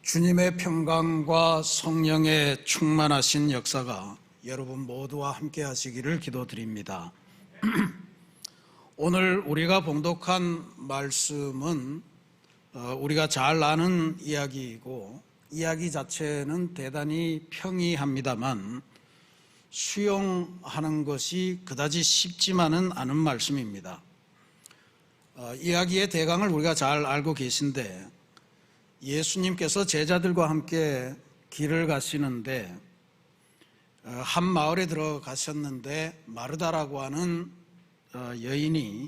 주님의 평강과 성령의 충만하신 역사가 여러분 모두와 함께 하시기를 기도드립니다. 오늘 우리가 봉독한 말씀은 우리가 잘 아는 이야기이고 이야기 자체는 대단히 평이합니다만 수용하는 것이 그다지 쉽지만은 않은 말씀입니다. 이야기의 대강을 우리가 잘 알고 계신데 예수님께서 제자들과 함께 길을 가시는데 한 마을에 들어가셨는데 마르다라고 하는 여인이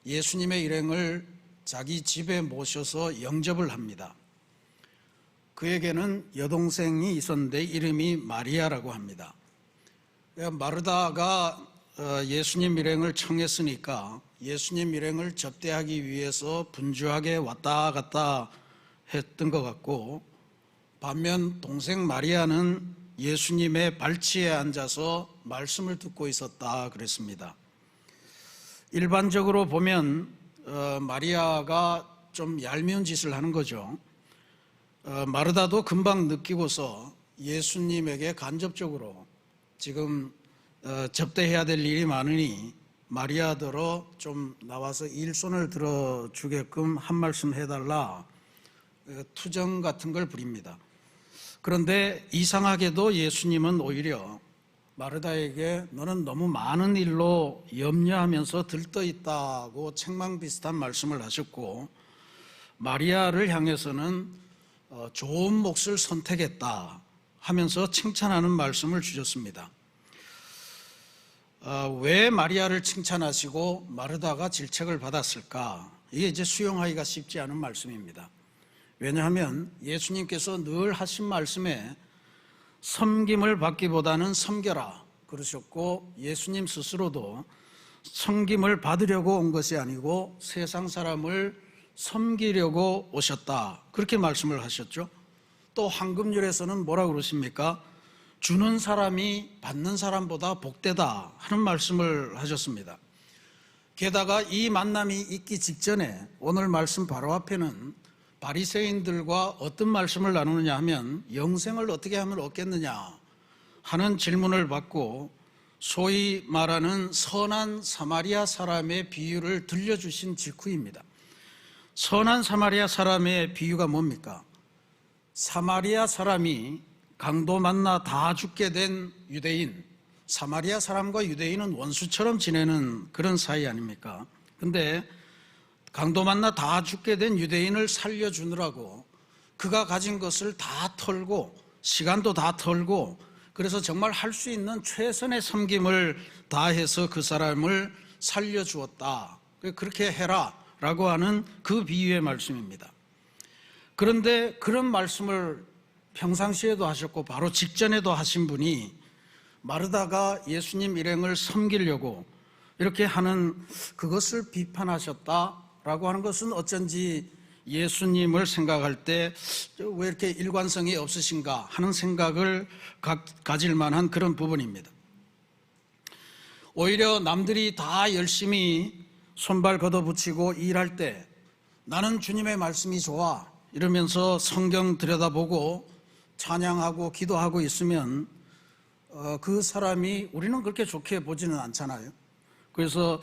예수님의 일행을 자기 집에 모셔서 영접을 합니다. 그에게는 여동생이 있었는데 이름이 마리아라고 합니다. 마르다가 예수님 일행을 청했으니까 예수님 일행을 접대하기 위해서 분주하게 왔다 갔다 했던 것 같고, 반면 동생 마리아는 예수님의 발치에 앉아서 말씀을 듣고 있었다 그랬습니다. 일반적으로 보면 마리아가 좀 얄미운 짓을 하는 거죠. 마르다도 금방 느끼고서 예수님에게 간접적으로 지금 접대해야 될 일이 많으니 마리아더러 좀 나와서 일손을 들어주게끔 한 말씀 해달라, 투정 같은 걸 부립니다. 그런데 이상하게도 예수님은 오히려 마르다에게 너는 너무 많은 일로 염려하면서 들떠있다고 책망 비슷한 말씀을 하셨고, 마리아를 향해서는 좋은 몫을 선택했다 하면서 칭찬하는 말씀을 주셨습니다. 왜 마리아를 칭찬하시고 마르다가 질책을 받았을까? 이게 이제 수용하기가 쉽지 않은 말씀입니다. 왜냐하면 예수님께서 늘 하신 말씀에 섬김을 받기보다는 섬겨라 그러셨고, 예수님 스스로도 섬김을 받으려고 온 것이 아니고 세상 사람을 섬기려고 오셨다 그렇게 말씀을 하셨죠. 또 황금률에서는 뭐라고 그러십니까? 주는 사람이 받는 사람보다 복되다 하는 말씀을 하셨습니다. 게다가 이 만남이 있기 직전에 오늘 말씀 바로 앞에는 바리새인들과 어떤 말씀을 나누느냐 하면 영생을 어떻게 하면 얻겠느냐 하는 질문을 받고 소위 말하는 선한 사마리아 사람의 비유를 들려주신 직후입니다. 선한 사마리아 사람의 비유가 뭡니까? 사마리아 사람이 강도 만나 다 죽게 된 유대인, 사마리아 사람과 유대인은 원수처럼 지내는 그런 사이 아닙니까? 근데 강도 만나 다 죽게 된 유대인을 살려주느라고 그가 가진 것을 다 털고 시간도 다 털고, 그래서 정말 할 수 있는 최선의 섬김을 다해서 그 사람을 살려주었다. 그렇게 해라 라고 하는 그 비유의 말씀입니다. 그런데 그런 말씀을 평상시에도 하셨고 바로 직전에도 하신 분이 마르다가 예수님 일행을 섬기려고 이렇게 하는 그것을 비판하셨다라고 하는 것은 어쩐지 예수님을 생각할 때 왜 이렇게 일관성이 없으신가 하는 생각을 가질 만한 그런 부분입니다. 오히려 남들이 다 열심히 손발 걷어붙이고 일할 때 나는 주님의 말씀이 좋아 이러면서 성경 들여다보고 찬양하고 기도하고 있으면 그 사람이 우리는 그렇게 좋게 보지는 않잖아요. 그래서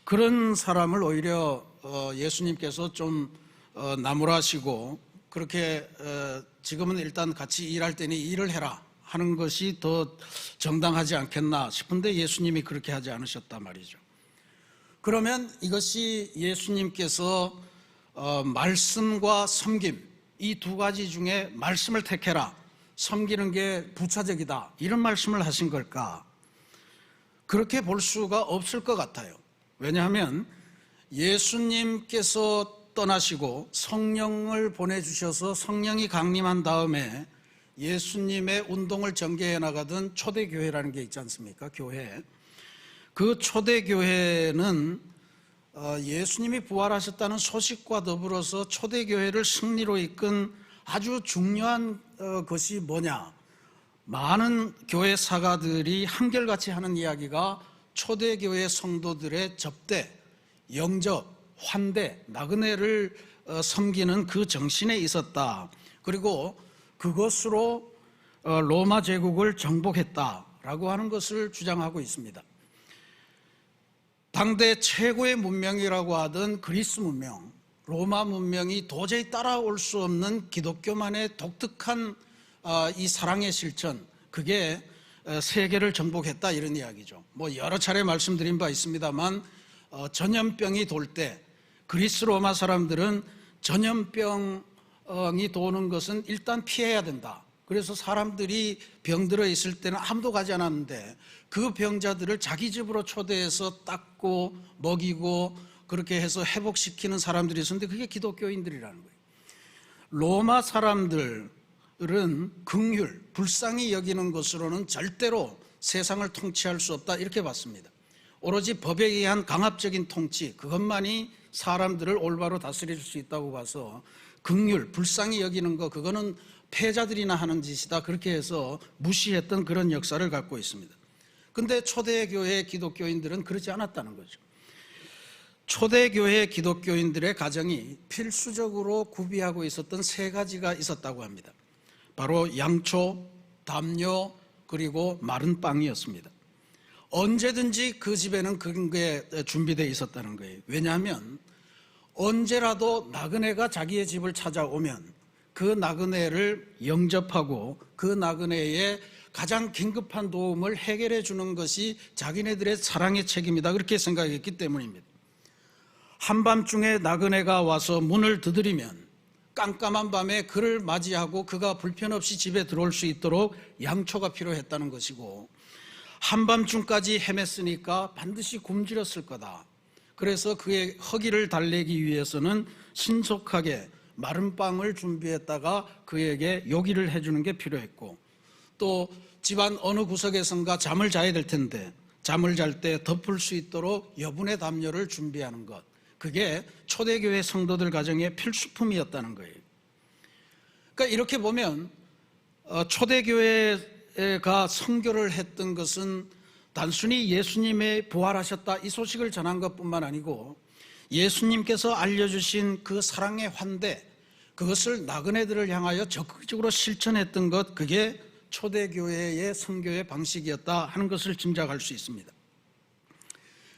그런 사람을 오히려 예수님께서 좀 나무라시고 그렇게 지금은 일단 같이 일할 때니 일을 해라 하는 것이 더 정당하지 않겠나 싶은데 예수님이 그렇게 하지 않으셨단 말이죠. 그러면 이것이 예수님께서 말씀과 섬김 이 두 가지 중에 말씀을 택해라, 섬기는 게 부차적이다 이런 말씀을 하신 걸까? 그렇게 볼 수가 없을 것 같아요. 왜냐하면 예수님께서 떠나시고 성령을 보내주셔서 성령이 강림한 다음에 예수님의 운동을 전개해 나가던 초대교회라는 게 있지 않습니까? 교회. 그 초대교회는 예수님이 부활하셨다는 소식과 더불어서 초대교회를 승리로 이끈 아주 중요한 것이 뭐냐? 많은 교회 사가들이 한결같이 하는 이야기가 초대교회 성도들의 접대, 영접, 환대, 나그네를 섬기는 그 정신에 있었다. 그리고 그것으로 로마 제국을 정복했다라고 하는 것을 주장하고 있습니다. 당대 최고의 문명이라고 하던 그리스 문명, 로마 문명이 도저히 따라올 수 없는 기독교만의 독특한 이 사랑의 실천, 그게 세계를 정복했다, 이런 이야기죠. 뭐 여러 차례 말씀드린 바 있습니다만 전염병이 돌 때 그리스 로마 사람들은 전염병이 도는 것은 일단 피해야 된다. 그래서 사람들이 병들어 있을 때는 아무도 가지 않았는데 그 병자들을 자기 집으로 초대해서 닦고 먹이고 그렇게 해서 회복시키는 사람들이 있었는데 그게 기독교인들이라는 거예요. 로마 사람들은 긍휼, 불쌍히 여기는 것으로는 절대로 세상을 통치할 수 없다, 이렇게 봤습니다. 오로지 법에 의한 강압적인 통치, 그것만이 사람들을 올바로 다스릴 수 있다고 봐서 긍휼, 불쌍히 여기는 거, 그거는 패자들이나 하는 짓이다, 그렇게 해서 무시했던 그런 역사를 갖고 있습니다. 그런데 초대교회 기독교인들은 그러지 않았다는 거죠. 초대교회 기독교인들의 가정이 필수적으로 구비하고 있었던 세 가지가 있었다고 합니다. 바로 양초, 담요, 그리고 마른 빵이었습니다. 언제든지 그 집에는 그런 게 준비되어 있었다는 거예요. 왜냐하면 언제라도 나그네가 자기의 집을 찾아오면 그 나그네를 영접하고 그 나그네의 가장 긴급한 도움을 해결해 주는 것이 자기네들의 사랑의 책임이다, 그렇게 생각했기 때문입니다. 한밤중에 나그네가 와서 문을 두드리면 깜깜한 밤에 그를 맞이하고 그가 불편 없이 집에 들어올 수 있도록 양초가 필요했다는 것이고, 한밤중까지 헤맸으니까 반드시 굶주렸을 거다. 그래서 그의 허기를 달래기 위해서는 신속하게 마른 빵을 준비했다가 그에게 요기를 해주는 게 필요했고, 또 집안 어느 구석에선가 잠을 자야 될 텐데 잠을 잘 때 덮을 수 있도록 여분의 담요를 준비하는 것, 그게 초대교회 성도들 가정의 필수품이었다는 거예요. 그러니까 이렇게 보면 초대교회가 선교를 했던 것은 단순히 예수님의 부활하셨다 이 소식을 전한 것뿐만 아니고 예수님께서 알려주신 그 사랑의 환대, 그것을 나그네들을 향하여 적극적으로 실천했던 것, 그게 초대교회의 선교의 방식이었다 하는 것을 짐작할 수 있습니다.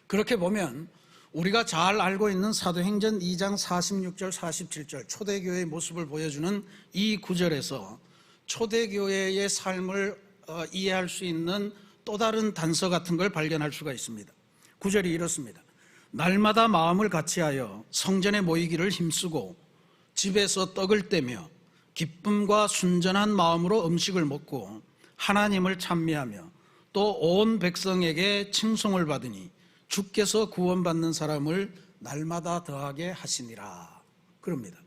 그렇게 보면 우리가 잘 알고 있는 사도행전 2장 46절 47절 초대교회의 모습을 보여주는 이 구절에서 초대교회의 삶을 이해할 수 있는 또 다른 단서 같은 걸 발견할 수가 있습니다. 구절이 이렇습니다. 날마다 마음을 같이하여 성전에 모이기를 힘쓰고 집에서 떡을 떼며 기쁨과 순전한 마음으로 음식을 먹고 하나님을 찬미하며 또 온 백성에게 칭송을 받으니 주께서 구원받는 사람을 날마다 더하게 하시니라, 그럽니다.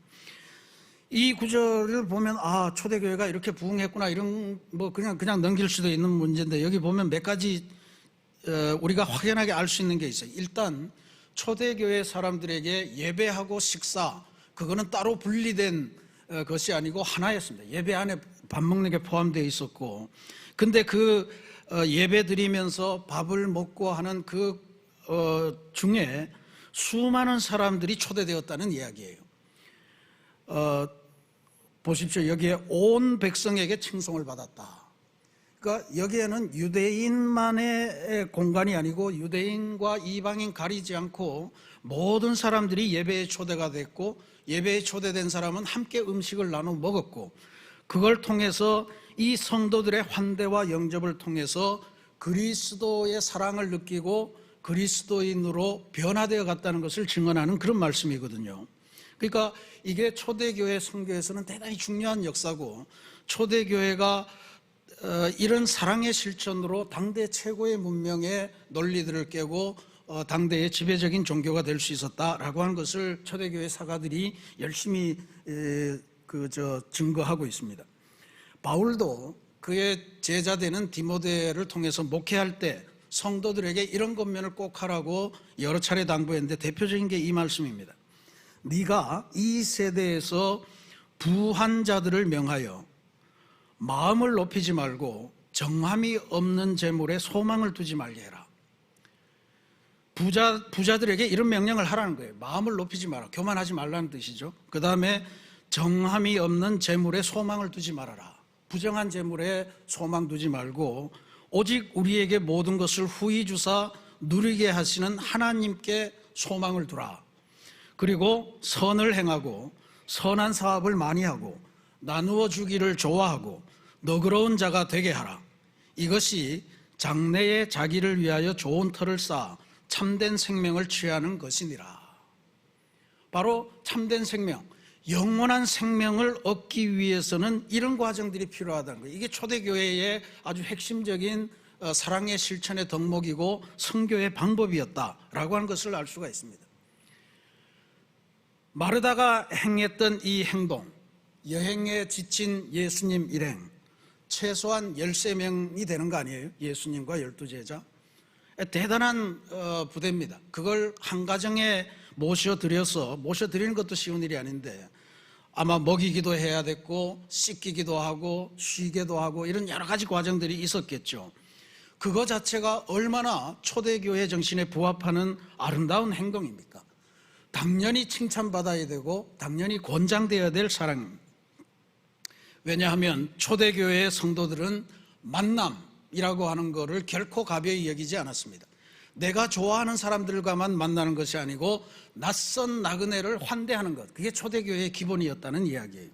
이 구절을 보면 초대교회가 이렇게 부흥했구나, 이런 뭐 그냥 넘길 수도 있는 문제인데, 여기 보면 몇 가지 우리가 확연하게 알 수 있는 게 있어요. 일단 초대교회 사람들에게 예배하고 식사, 그거는 따로 분리된 것이 아니고 하나였습니다. 예배 안에 밥 먹는 게 포함되어 있었고, 근데 그 예배 드리면서 밥을 먹고 하는 그 중에 수많은 사람들이 초대되었다는 이야기예요. 보십시오. 여기에 온 백성에게 칭송을 받았다. 그러니까 여기에는 유대인만의 공간이 아니고 유대인과 이방인 가리지 않고 모든 사람들이 예배에 초대가 됐고, 예배에 초대된 사람은 함께 음식을 나눠 먹었고, 그걸 통해서 이 성도들의 환대와 영접을 통해서 그리스도의 사랑을 느끼고 그리스도인으로 변화되어 갔다는 것을 증언하는 그런 말씀이거든요. 그러니까 이게 초대교회 선교에서는 대단히 중요한 역사고, 초대교회가 이런 사랑의 실천으로 당대 최고의 문명의 논리들을 깨고 당대의 지배적인 종교가 될 수 있었다라고 하는 것을 초대교회 사가들이 열심히 증거하고 있습니다. 바울도 그의 제자 되는 디모데를 통해서 목회할 때 성도들에게 이런 권면을 꼭 하라고 여러 차례 당부했는데, 대표적인 게 이 말씀입니다. 네가 이 세대에서 부한 자들을 명하여 마음을 높이지 말고 정함이 없는 재물에 소망을 두지 말게 해라. 부자들에게 이런 명령을 하라는 거예요. 마음을 높이지 마라. 교만하지 말라는 뜻이죠. 그 다음에 정함이 없는 재물에 소망을 두지 말아라. 부정한 재물에 소망 두지 말고 오직 우리에게 모든 것을 후히 주사 누리게 하시는 하나님께 소망을 두라. 그리고 선을 행하고 선한 사업을 많이 하고 나누어 주기를 좋아하고 너그러운 자가 되게 하라. 이것이 장래에 자기를 위하여 좋은 터를 쌓아 참된 생명을 취하는 것이니라. 바로 참된 생명, 영원한 생명을 얻기 위해서는 이런 과정들이 필요하다는 거예요. 이게 초대교회의 아주 핵심적인 사랑의 실천의 덕목이고 선교의 방법이었다라고 하는 것을 알 수가 있습니다. 마르다가 행했던 이 행동, 여행에 지친 예수님 일행, 최소한 13명이 되는 거 아니에요? 예수님과 12제자. 대단한 부대입니다. 그걸 한 가정에 모셔드리는 것도 쉬운 일이 아닌데 아마 먹이기도 해야 됐고 씻기기도 하고 쉬기도 하고 이런 여러 가지 과정들이 있었겠죠. 그거 자체가 얼마나 초대교회 정신에 부합하는 아름다운 행동입니까? 당연히 칭찬받아야 되고 당연히 권장되어야 될 사랑입니다. 왜냐하면 초대교회의 성도들은 만남이라고 하는 것을 결코 가벼이 여기지 않았습니다. 내가 좋아하는 사람들과만 만나는 것이 아니고 낯선 나그네를 환대하는 것, 그게 초대교회의 기본이었다는 이야기예요.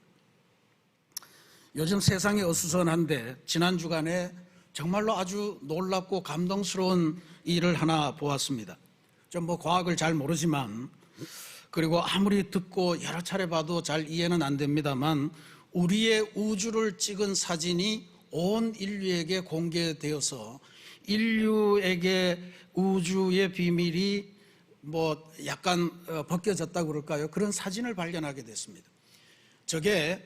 요즘 세상이 어수선한데 지난 주간에 정말로 아주 놀랍고 감동스러운 일을 하나 보았습니다. 좀 과학을 잘 모르지만, 그리고 아무리 듣고 여러 차례 봐도 잘 이해는 안 됩니다만, 우리의 우주를 찍은 사진이 온 인류에게 공개되어서 인류에게 우주의 비밀이 약간 벗겨졌다고 그럴까요? 그런 사진을 발견하게 됐습니다. 저게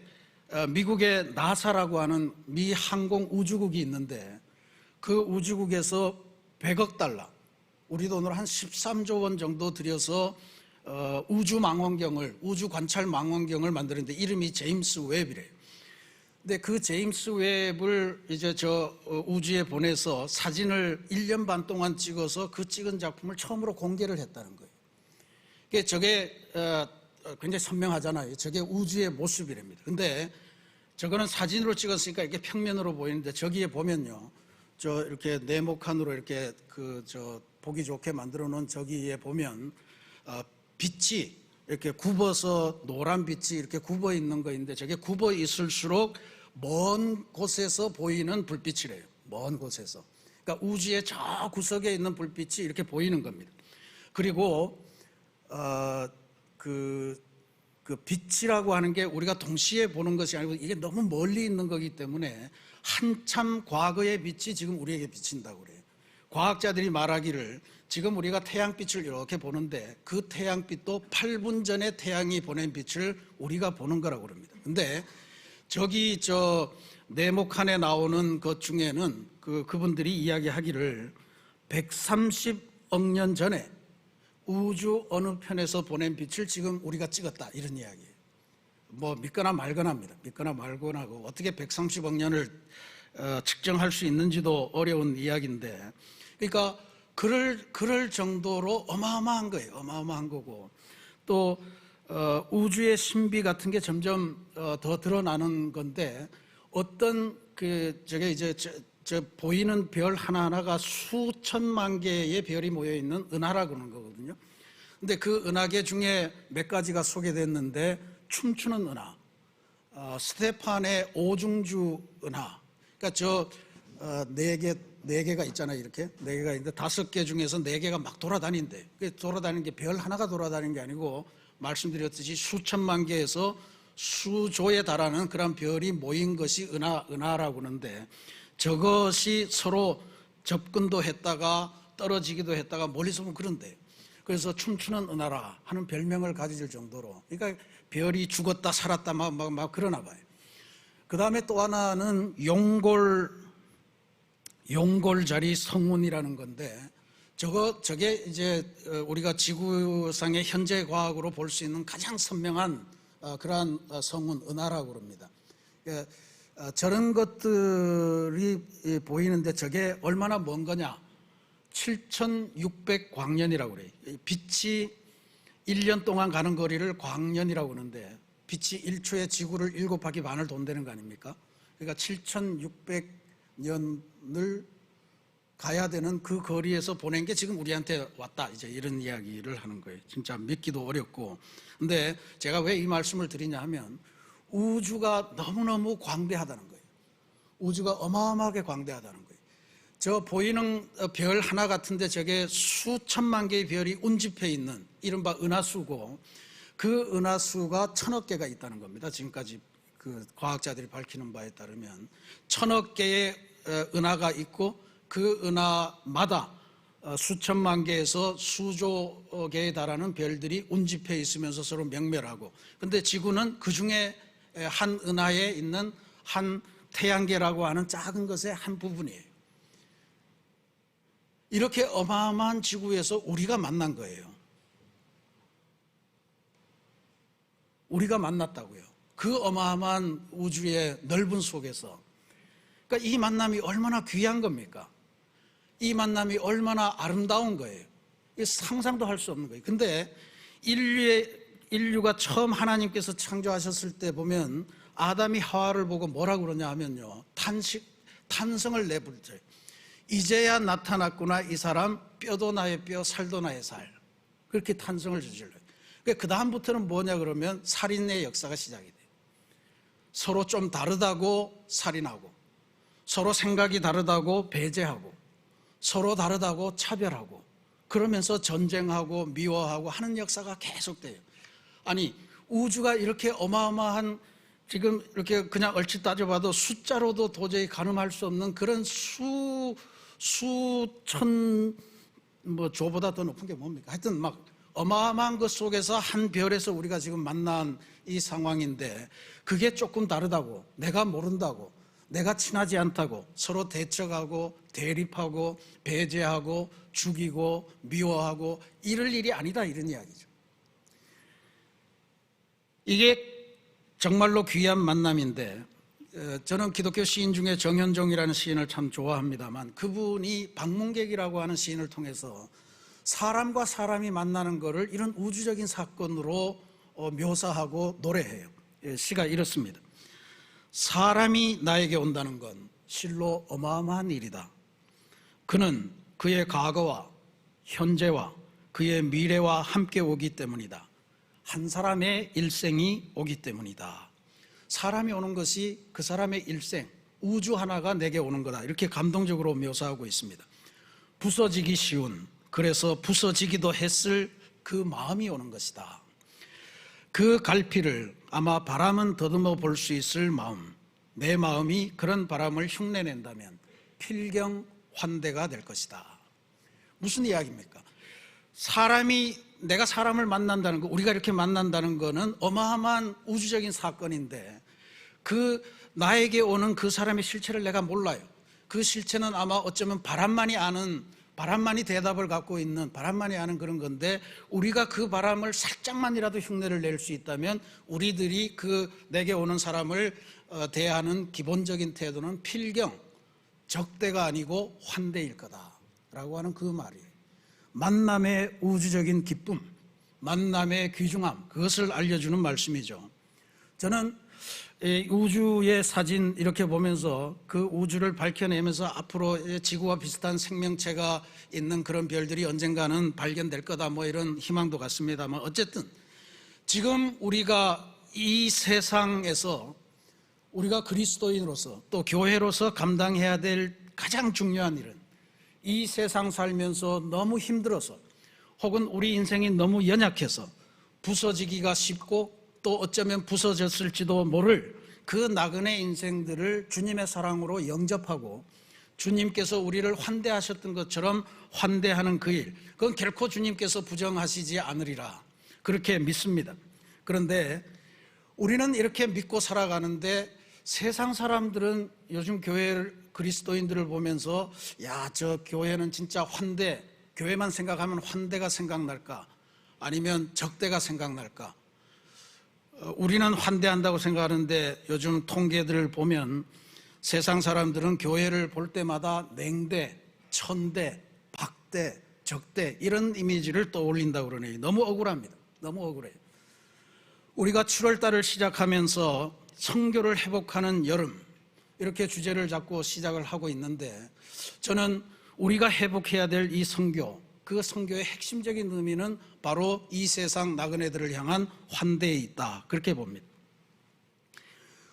미국의 나사라고 하는 미 항공 우주국이 있는데 그 우주국에서 100억 달러, 우리 돈으로 한 13조 원 정도 들여서 우주 관찰 망원경을 만드는데 이름이 제임스 웹이래요. 근데 그 제임스 웹을 이제 우주에 보내서 사진을 1년 반 동안 찍어서 그 찍은 작품을 처음으로 공개를 했다는 거예요. 저게 굉장히 선명하잖아요. 저게 우주의 모습이랍니다. 근데 저거는 사진으로 찍었으니까 이렇게 평면으로 보이는데 저기에 보면요, 이렇게 네모칸으로 이렇게 보기 좋게 만들어 놓은 저기에 보면 빛이 이렇게 굽어서 노란 빛이 이렇게 굽어 있는 거인데 저게 굽어 있을수록 먼 곳에서 보이는 불빛이래요. 먼 곳에서. 그러니까 우주의 저 구석에 있는 불빛이 이렇게 보이는 겁니다. 그리고 그 빛이라고 하는 게 우리가 동시에 보는 것이 아니고 이게 너무 멀리 있는 거기 때문에 한참 과거의 빛이 지금 우리에게 비친다고 그래요. 과학자들이 말하기를 지금 우리가 태양빛을 이렇게 보는데 그 태양빛도 8분 전에 태양이 보낸 빛을 우리가 보는 거라고 그럽니다. 근데 저기 네모칸에 나오는 것 중에는 그분들이 이야기하기를 130억 년 전에 우주 어느 편에서 보낸 빛을 지금 우리가 찍었다, 이런 이야기예요. 믿거나 말거나입니다. 믿거나 말거나고 어떻게 130억 년을 측정할 수 있는지도 어려운 이야기인데, 그러니까 그럴 정도로 어마어마한 거예요. 어마어마한 거고, 또 우주의 신비 같은 게 점점 더 드러나는 건데, 어떤 저게 이제 보이는 별 하나하나가 수천만 개의 별이 모여 있는 은하라고 하는 거거든요. 근데 그 은하계 중에 몇 가지가 소개됐는데, 춤추는 은하, 스테판의 오중주 은하, 그러니까 네 개가 있잖아요. 이렇게 네 개가 있는데 5개 중에서 4개가 막 돌아다닌대. 돌아다니는 게 별 하나가 돌아다니는 게 아니고 말씀드렸듯이 수천만 개에서 수조에 달하는 그런 별이 모인 것이 은하라고 하는데, 저것이 서로 접근도 했다가 떨어지기도 했다가 멀리서 보면 그런데요. 그래서 춤추는 은하라 하는 별명을 가질 정도로, 그러니까 별이 죽었다 살았다 막 그러나 봐요. 그 다음에 또 하나는 용골자리 성운이라는 건데, 저게 이제 우리가 지구상의 현재 과학으로 볼 수 있는 가장 선명한 그러한 성운, 은하라고 합니다. 저런 것들이 보이는데 저게 얼마나 먼 거냐? 7,600광년이라고 그래요. 빛이 1년 동안 가는 거리를 광년이라고 하는데, 빛이 1초에 지구를 7바퀴 반을 돈다는 거 아닙니까? 그러니까 7,600년을 가야 되는 그 거리에서 보낸 게 지금 우리한테 왔다, 이제 이런 이야기를 하는 거예요. 진짜 믿기도 어렵고. 근데 제가 왜 이 말씀을 드리냐 하면 우주가 너무너무 광대하다는 거예요. 우주가 어마어마하게 광대하다는 거예요. 저 보이는 별 하나 같은데 저게 수천만 개의 별이 운집해 있는 이른바 은하수고, 그 은하수가 1,000억 개가 있다는 겁니다. 지금까지 그 과학자들이 밝히는 바에 따르면 1,000억 개의 은하가 있고, 그 은하마다 수천만 개에서 수조 개에 달하는 별들이 운집해 있으면서 서로 명멸하고, 근데 지구는 그 중에 한 은하에 있는 한 태양계라고 하는 작은 것의 한 부분이에요. 이렇게 어마어마한 지구에서 우리가 만난 거예요. 우리가 만났다고요. 그 어마어마한 우주의 넓은 속에서. 그러니까 이 만남이 얼마나 귀한 겁니까? 이 만남이 얼마나 아름다운 거예요. 상상도 할 수 없는 거예요. 근데 인류가 처음 하나님께서 창조하셨을 때 보면 아담이 하와를 보고 뭐라고 그러냐 하면요, 탄성을 내부르죠. 이제야 나타났구나 이 사람, 뼈도 나의 뼈, 살도 나의 살. 그렇게 탄성을 저질러요. 그 다음부터는 뭐냐 그러면 살인의 역사가 시작이 돼요. 서로 좀 다르다고 살인하고, 서로 생각이 다르다고 배제하고, 서로 다르다고 차별하고, 그러면서 전쟁하고 미워하고 하는 역사가 계속돼요. 아니, 우주가 이렇게 어마어마한, 지금 이렇게 그냥 얼핏 따져봐도 숫자로도 도저히 가늠할 수 없는 그런 수천 조보다 더 높은 게 뭡니까? 하여튼 막 어마어마한 것 속에서 한 별에서 우리가 지금 만난 이 상황인데, 그게 조금 다르다고, 내가 모른다고, 내가 친하지 않다고 서로 대척하고 대립하고 배제하고 죽이고 미워하고 이럴 일이 아니다, 이런 이야기죠. 이게 정말로 귀한 만남인데, 저는 기독교 시인 중에 정현종이라는 시인을 참 좋아합니다만, 그분이 방문객이라고 하는 시인을 통해서 사람과 사람이 만나는 것을 이런 우주적인 사건으로 묘사하고 노래해요. 시가 이렇습니다. 사람이 나에게 온다는 건 실로 어마어마한 일이다. 그는 그의 과거와 현재와 그의 미래와 함께 오기 때문이다. 한 사람의 일생이 오기 때문이다. 사람이 오는 것이 그 사람의 일생, 우주 하나가 내게 오는 거다, 이렇게 감동적으로 묘사하고 있습니다. 부서지기 쉬운, 그래서 부서지기도 했을 그 마음이 오는 것이다. 그 갈피를 아마 바람은 더듬어 볼 수 있을 마음, 내 마음이 그런 바람을 흉내낸다면 필경 환대가 될 것이다. 무슨 이야기입니까? 내가 사람을 만난다는 거, 우리가 이렇게 만난다는 거는 어마어마한 우주적인 사건인데, 나에게 오는 그 사람의 실체를 내가 몰라요. 그 실체는 아마 어쩌면 바람만이 대답을 갖고 있는, 바람만이 아는 그런 건데, 우리가 그 바람을 살짝만이라도 흉내를 낼 수 있다면 우리들이 내게 오는 사람을 대하는 기본적인 태도는 필경, 적대가 아니고 환대일 거다라고 하는 그 말이에요. 만남의 우주적인 기쁨, 만남의 귀중함, 그것을 알려주는 말씀이죠. 저는 우주의 사진 이렇게 보면서 그 우주를 밝혀내면서 앞으로 지구와 비슷한 생명체가 있는 그런 별들이 언젠가는 발견될 거다, 이런 희망도 갖습니다만, 어쨌든 지금 우리가 이 세상에서 우리가 그리스도인으로서 또 교회로서 감당해야 될 가장 중요한 일은, 이 세상 살면서 너무 힘들어서 혹은 우리 인생이 너무 연약해서 부서지기가 쉽고 또 어쩌면 부서졌을지도 모를 그 나그네 인생들을 주님의 사랑으로 영접하고 주님께서 우리를 환대하셨던 것처럼 환대하는 그 일, 그건 결코 주님께서 부정하시지 않으리라, 그렇게 믿습니다. 그런데 우리는 이렇게 믿고 살아가는데, 세상 사람들은 요즘 그리스도인들을 보면서 저 교회는 진짜 교회만 생각하면 환대가 생각날까, 아니면 적대가 생각날까? 우리는 환대한다고 생각하는데, 요즘 통계들을 보면 세상 사람들은 교회를 볼 때마다 냉대, 천대, 박대, 적대, 이런 이미지를 떠올린다고 그러네요. 너무 억울합니다. 너무 억울해요. 우리가 7월 달을 시작하면서 선교를 회복하는 여름, 이렇게 주제를 잡고 시작을 하고 있는데, 저는 우리가 회복해야 될 이 선교, 그 선교의 핵심적인 의미는 바로 이 세상 나그네들을 향한 환대에 있다, 그렇게 봅니다.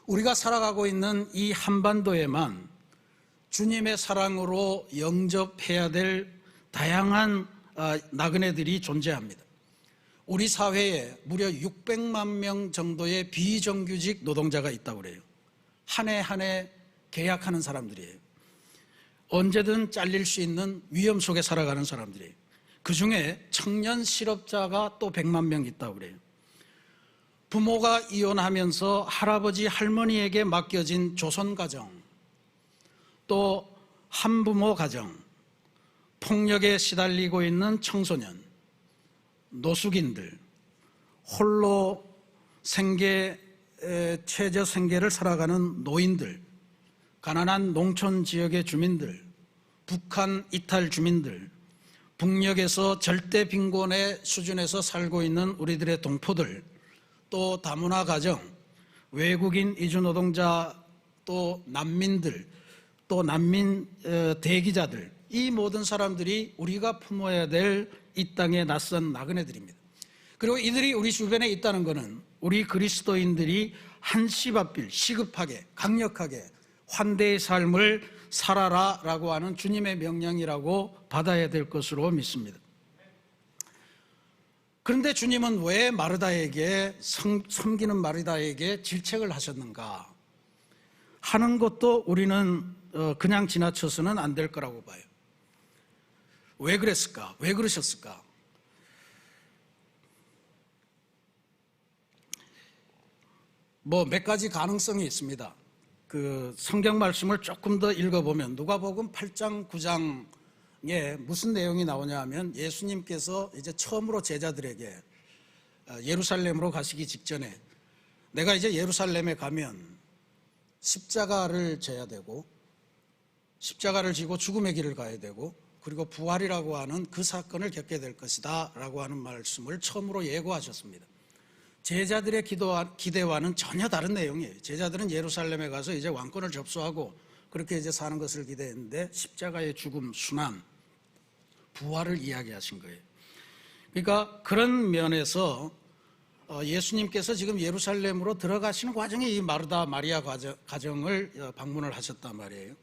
우리가 살아가고 있는 이 한반도에만 주님의 사랑으로 영접해야 될 다양한 나그네들이 존재합니다. 우리 사회에 무려 600만 명 정도의 비정규직 노동자가 있다고 그래요. 한 해 한 해 계약하는 사람들이에요. 언제든 잘릴 수 있는 위험 속에 살아가는 사람들이에요. 그 중에 청년 실업자가 또 100만 명 있다고 그래요. 부모가 이혼하면서 할아버지 할머니에게 맡겨진 조선가정, 또 한부모 가정, 폭력에 시달리고 있는 청소년, 노숙인들, 홀로 최저 생계를 살아가는 노인들, 가난한 농촌 지역의 주민들, 북한 이탈 주민들, 북녘에서 절대 빈곤의 수준에서 살고 있는 우리들의 동포들, 또 다문화 가정, 외국인 이주 노동자, 또 난민들, 또 난민 대기자들, 이 모든 사람들이 우리가 품어야 될 이 땅의 낯선 나그네들입니다. 그리고 이들이 우리 주변에 있다는 것은 우리 그리스도인들이 한시바빌 시급하게 강력하게 환대의 삶을 살아라라고 하는 주님의 명령이라고 받아야 될 것으로 믿습니다. 그런데 주님은 왜 마르다에게, 섬기는 마르다에게 질책을 하셨는가 하는 것도 우리는 그냥 지나쳐서는 안 될 거라고 봐요. 왜 그랬을까? 왜 그러셨을까? 몇 가지 가능성이 있습니다. 그 성경 말씀을 조금 더 읽어보면 누가복음 8장 9장에 무슨 내용이 나오냐 하면, 예수님께서 이제 처음으로 제자들에게 예루살렘으로 가시기 직전에, 내가 이제 예루살렘에 가면 십자가를 져야 되고, 십자가를 지고 죽음의 길을 가야 되고, 그리고 부활이라고 하는 그 사건을 겪게 될 것이다 라고 하는 말씀을 처음으로 예고하셨습니다. 제자들의 기대와는 전혀 다른 내용이에요. 제자들은 예루살렘에 가서 이제 왕권을 접수하고 그렇게 이제 사는 것을 기대했는데, 십자가의 죽음, 순환, 부활을 이야기하신 거예요. 그러니까 그런 면에서 예수님께서 지금 예루살렘으로 들어가시는 과정에 이 마르다 마리아 가정을 방문을 하셨단 말이에요.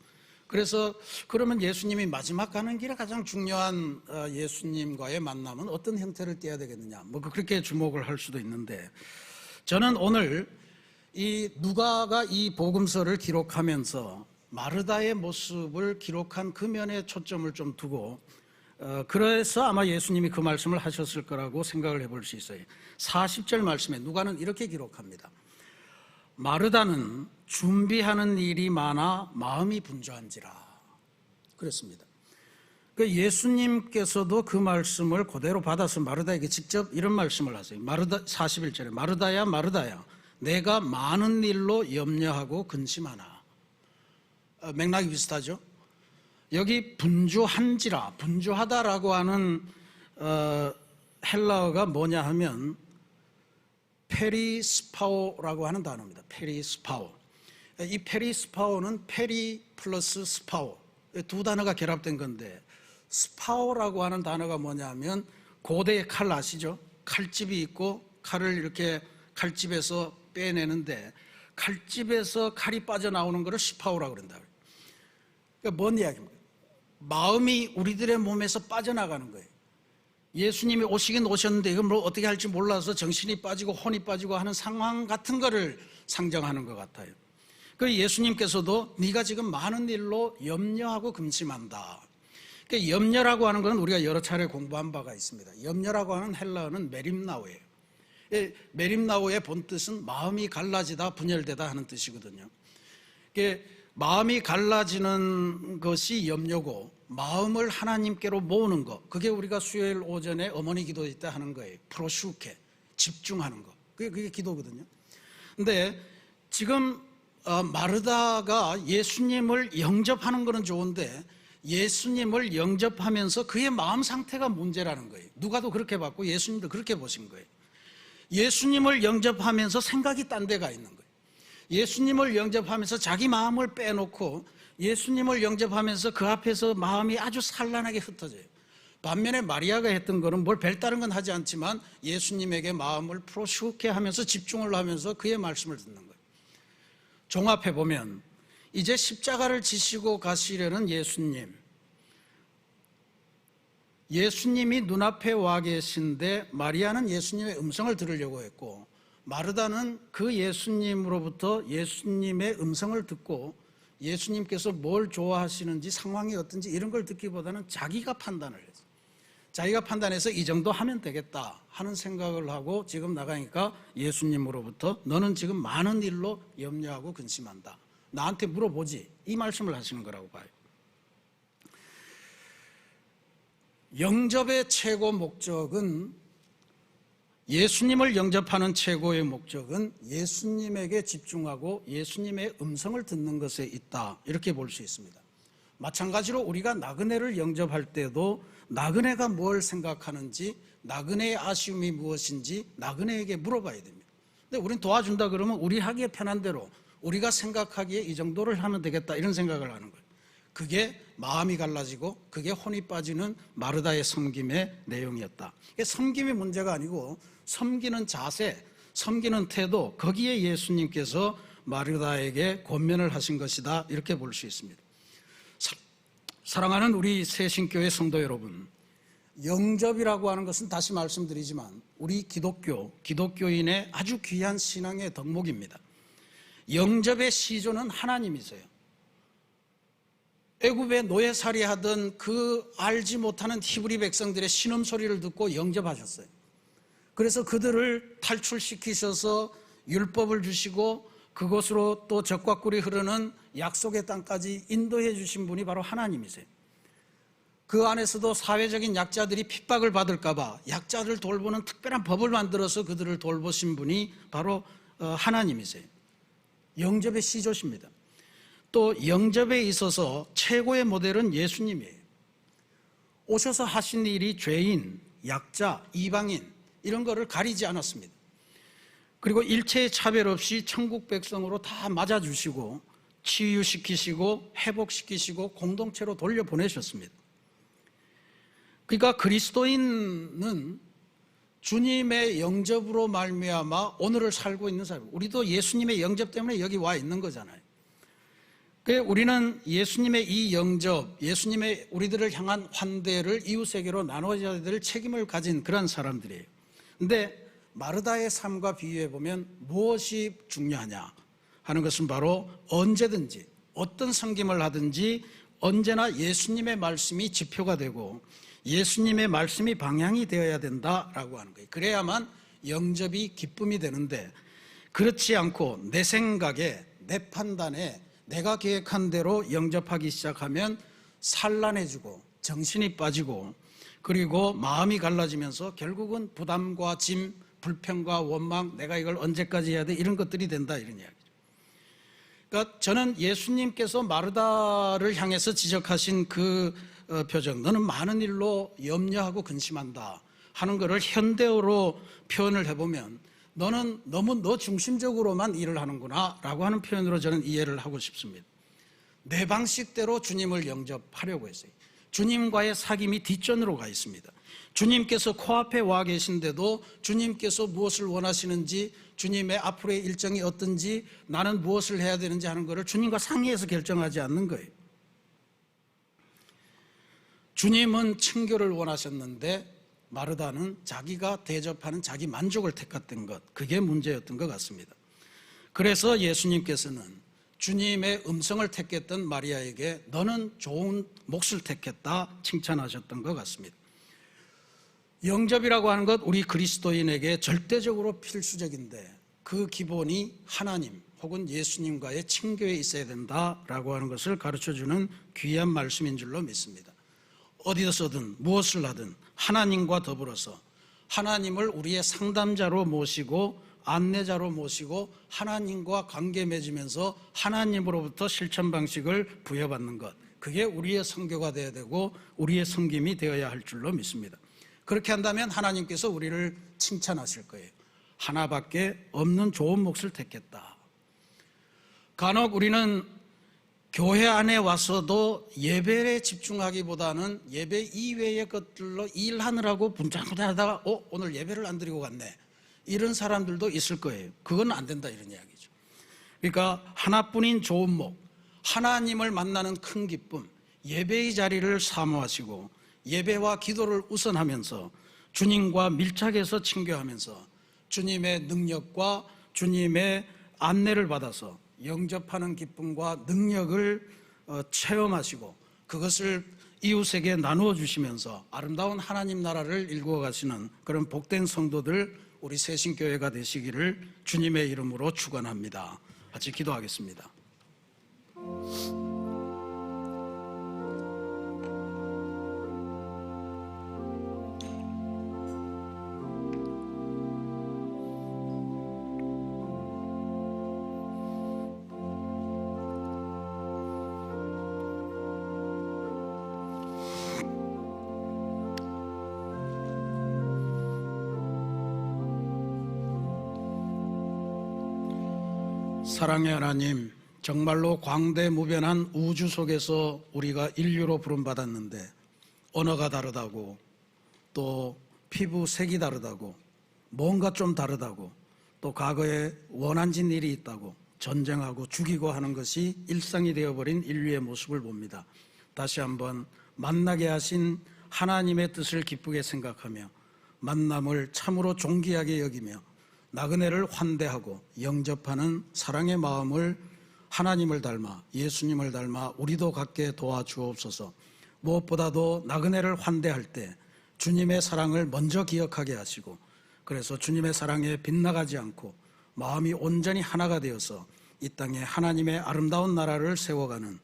그래서 그러면 예수님이 마지막 가는 길에 가장 중요한 예수님과의 만남은 어떤 형태를 띠어야 되겠느냐, 그렇게 주목을 할 수도 있는데, 저는 오늘 이 누가가 이 복음서를 기록하면서 마르다의 모습을 기록한 그 면에 초점을 좀 두고, 그래서 아마 예수님이 그 말씀을 하셨을 거라고 생각을 해볼 수 있어요. 40절 말씀에 누가는 이렇게 기록합니다. 마르다는 준비하는 일이 많아 마음이 분주한지라, 그랬습니다. 예수님께서도 그 말씀을 그대로 받아서 마르다에게 직접 이런 말씀을 하세요. 41절에 마르다야 마르다야, 내가 많은 일로 염려하고 근심하나. 맥락이 비슷하죠. 여기 분주한지라, 분주하다라고 하는 헬라어가 뭐냐 하면 페리스파오라고 하는 단어입니다. 페리스파오. 이 페리스파오는 페리 플러스 스파오, 두 단어가 결합된 건데, 스파오라고 하는 단어가 뭐냐면 고대의 칼 아시죠? 칼집이 있고 칼을 이렇게 칼집에서 빼내는데, 칼집에서 칼이 빠져나오는 것을 스파오라고 그런다. 그러니까 뭔 이야기입니까? 마음이 우리들의 몸에서 빠져나가는 거예요. 예수님이 오시긴 오셨는데 이건 어떻게 할지 몰라서 정신이 빠지고 혼이 빠지고 하는 상황 같은 거를 상정하는 것 같아요. 그리고 예수님께서도 네가 지금 많은 일로 염려하고 근심한다. 그러니까 염려라고 하는 것은 우리가 여러 차례 공부한 바가 있습니다. 염려라고 하는 헬라어는 메림나오예요. 메림나오의 본뜻은 마음이 갈라지다, 분열되다 하는 뜻이거든요. 마음이 갈라지는 것이 염려고, 마음을 하나님께로 모으는 것, 그게 우리가 수요일 오전에 어머니 기도 때 하는 거예요. 프로슈케, 집중하는 것, 그게 기도거든요. 근데 지금 마르다가 예수님을 영접하는 것은 좋은데, 예수님을 영접하면서 그의 마음 상태가 문제라는 거예요. 누가도 그렇게 봤고 예수님도 그렇게 보신 거예요. 예수님을 영접하면서 생각이 딴 데가 있는 거예요. 예수님을 영접하면서 자기 마음을 빼놓고 예수님을 영접하면서 그 앞에서 마음이 아주 산란하게 흩어져요. 반면에 마리아가 했던 거는 뭘 별다른 건 하지 않지만 예수님에게 마음을 풀어 쉽게 하면서 집중을 하면서 그의 말씀을 듣는 거예요. 종합해 보면 이제 십자가를 지시고 가시려는 예수님이 눈앞에 와 계신데 마리아는 예수님의 음성을 들으려고 했고 마르다는 그 예수님으로부터 예수님의 음성을 듣고 예수님께서 뭘 좋아하시는지 상황이 어떤지 이런 걸 듣기보다는 자기가 판단을 했어요. 자기가 판단해서 이 정도 하면 되겠다 하는 생각을 하고 지금 나가니까 예수님으로부터 너는 지금 많은 일로 염려하고 근심한다. 나한테 물어보지. 이 말씀을 하시는 거라고 봐요. 영접의 최고 목적은 예수님을 영접하는 최고의 목적은 예수님에게 집중하고 예수님의 음성을 듣는 것에 있다. 이렇게 볼 수 있습니다. 마찬가지로 우리가 나그네를 영접할 때도 나그네가 뭘 생각하는지 나그네의 아쉬움이 무엇인지 나그네에게 물어봐야 됩니다. 근데 우리는 도와준다 그러면 우리 하기에 편한 대로 우리가 생각하기에 이 정도를 하면 되겠다 이런 생각을 하는 거예요. 그게 마음이 갈라지고 그게 혼이 빠지는 마르다의 섬김의 내용이었다. 이게 섬김이 문제가 아니고 섬기는 자세, 섬기는 태도, 거기에 예수님께서 마르다에게 권면을 하신 것이다 이렇게 볼 수 있습니다. 사랑하는 우리 새신교회 성도 여러분, 영접이라고 하는 것은 다시 말씀드리지만 우리 기독교인의 아주 귀한 신앙의 덕목입니다. 영접의 시조는 하나님이세요. 애굽에 노예살이 하던 그 알지 못하는 히브리 백성들의 신음소리를 듣고 영접하셨어요. 그래서 그들을 탈출시키셔서 율법을 주시고 그곳으로 또 젖과 꿀이 흐르는 약속의 땅까지 인도해 주신 분이 바로 하나님이세요. 그 안에서도 사회적인 약자들이 핍박을 받을까 봐 약자들 돌보는 특별한 법을 만들어서 그들을 돌보신 분이 바로 하나님이세요. 영접의 시조십니다. 또 영접에 있어서 최고의 모델은 예수님이에요. 오셔서 하신 일이 죄인, 약자, 이방인 이런 거를 가리지 않았습니다. 그리고 일체의 차별 없이 천국 백성으로 다 맞아주시고 치유시키시고 회복시키시고 공동체로 돌려보내셨습니다. 그러니까 그리스도인은 주님의 영접으로 말미암아 오늘을 살고 있는 사람, 우리도 예수님의 영접 때문에 여기 와 있는 거잖아요. 우리는 예수님의 이 영접, 예수님의 우리들을 향한 환대를 이웃에게로 나눠줘야 될 책임을 가진 그런 사람들이에요. 그런데 마르다의 삶과 비유해 보면 무엇이 중요하냐 하는 것은 바로 언제든지 어떤 섬김을 하든지 언제나 예수님의 말씀이 지표가 되고 예수님의 말씀이 방향이 되어야 된다라고 하는 거예요. 그래야만 영접이 기쁨이 되는데 그렇지 않고 내 생각에 내 판단에 내가 계획한 대로 영접하기 시작하면 산란해지고 정신이 빠지고 그리고 마음이 갈라지면서 결국은 부담과 짐, 불평과 원망, 내가 이걸 언제까지 해야 돼 이런 것들이 된다 이런 이야기죠. 그러니까 저는 예수님께서 마르다를 향해서 지적하신 그 표정, 너는 많은 일로 염려하고 근심한다 하는 것을 현대어로 표현을 해보면 너는 너무 너 중심적으로만 일을 하는구나 라고 하는 표현으로 저는 이해를 하고 싶습니다. 내 방식대로 주님을 영접하려고 했어요. 주님과의 사귐이 뒷전으로 가 있습니다. 주님께서 코앞에 와 계신데도 주님께서 무엇을 원하시는지, 주님의 앞으로의 일정이 어떤지, 나는 무엇을 해야 되는지 하는 것을 주님과 상의해서 결정하지 않는 거예요. 주님은 친교를 원하셨는데 마르다는 자기가 대접하는 자기 만족을 택했던 것, 그게 문제였던 것 같습니다. 그래서 예수님께서는 주님의 음성을 택했던 마리아에게 너는 좋은 몫을 택했다 칭찬하셨던 것 같습니다. 영접이라고 하는 것 우리 그리스도인에게 절대적으로 필수적인데 그 기본이 하나님 혹은 예수님과의 친교에 있어야 된다라고 하는 것을 가르쳐주는 귀한 말씀인 줄로 믿습니다. 어디서든 무엇을 하든 하나님과 더불어서 하나님을 우리의 상담자로 모시고 안내자로 모시고 하나님과 관계 맺으면서 하나님으로부터 실천 방식을 부여받는 것, 그게 우리의 선교가 되어야 되고 우리의 섬김이 되어야 할 줄로 믿습니다. 그렇게 한다면 하나님께서 우리를 칭찬하실 거예요. 하나밖에 없는 좋은 몫을 택했다. 간혹 우리는 교회 안에 와서도 예배에 집중하기보다는 예배 이외의 것들로 일하느라고 분장분장하다가 오늘 예배를 안 드리고 갔네, 이런 사람들도 있을 거예요. 그건 안 된다, 이런 이야기죠. 그러니까 하나뿐인 좋은 목, 하나님을 만나는 큰 기쁨, 예배의 자리를 사모하시고 예배와 기도를 우선하면서 주님과 밀착해서 친교하면서 주님의 능력과 주님의 안내를 받아서 영접하는 기쁨과 능력을 체험하시고 그것을 이웃에게 나누어 주시면서 아름다운 하나님 나라를 일구어 가시는 그런 복된 성도들, 우리 새신교회가 되시기를 주님의 이름으로 축원합니다. 같이 기도하겠습니다. 사랑의 하나님, 정말로 광대무변한 우주 속에서 우리가 인류로 부름받았는데 언어가 다르다고, 또 피부 색이 다르다고, 뭔가 좀 다르다고, 또 과거에 원한진 일이 있다고 전쟁하고 죽이고 하는 것이 일상이 되어버린 인류의 모습을 봅니다. 다시 한번 만나게 하신 하나님의 뜻을 기쁘게 생각하며 만남을 참으로 존귀하게 여기며 나그네를 환대하고 영접하는 사랑의 마음을 하나님을 닮아 예수님을 닮아 우리도 갖게 도와주옵소서. 무엇보다도 나그네를 환대할 때 주님의 사랑을 먼저 기억하게 하시고, 그래서 주님의 사랑에 빗나가지 않고 마음이 온전히 하나가 되어서 이 땅에 하나님의 아름다운 나라를 세워가는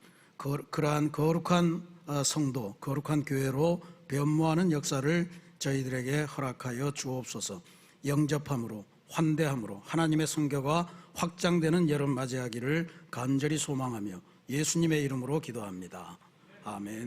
그러한 거룩한 성도, 거룩한 교회로 변모하는 역사를 저희들에게 허락하여 주옵소서. 영접함으로 환대함으로 하나님의 성교가 확장되는 여름 맞이하기를 간절히 소망하며 예수님의 이름으로 기도합니다. 아멘.